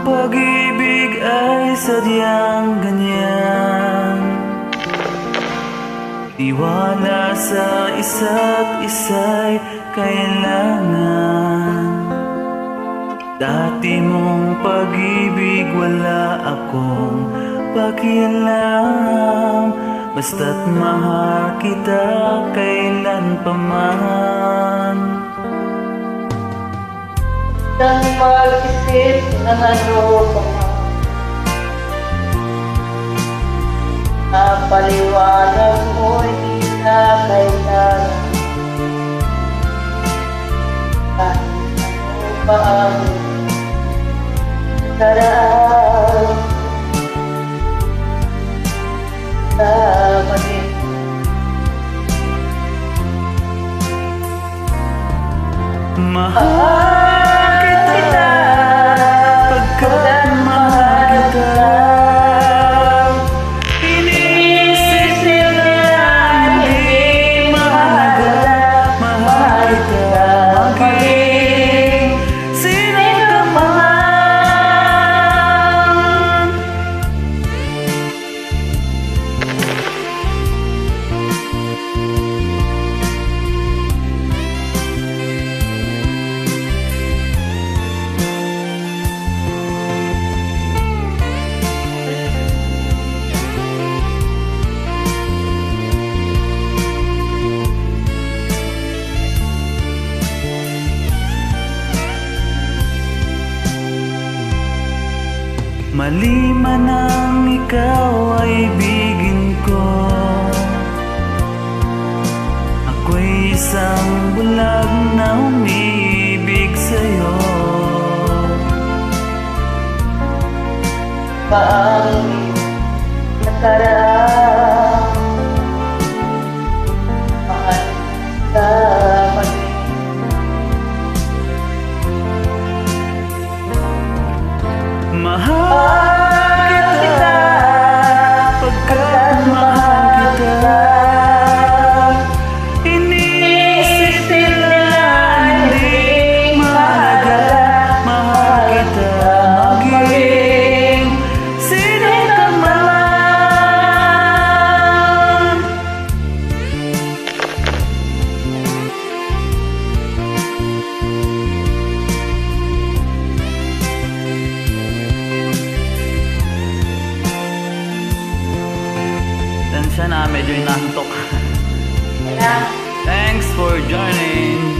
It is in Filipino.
pag-ibig ay sadyang ganyan. Tiwala sa isa't isa'y kailangan. Dati mong pag-ibig wala akong pakialam, basta't mahal kita kailan pa man. Nang mag-isip ng ano pa man, napaliwanag mo'y di na kailangan. Kahit ano pa ang daraan, sama din. Mahal kita, pagkat mahal kita. Inisip nila hindi mahalaga. Mahal kita, maging sino ka man. Mali man ang ikaw ay ibigin ko. Ako'y isang bulag na umiibig sa'yo. Paang nakaraan, mahal ka pa rin. Mahal kita, pagkat mahal kita. Inisip nila hindi mahalaga. Mahal kita, maging sino ka man. Tensya na, medyo inantok. Kaya, Thanks for joining.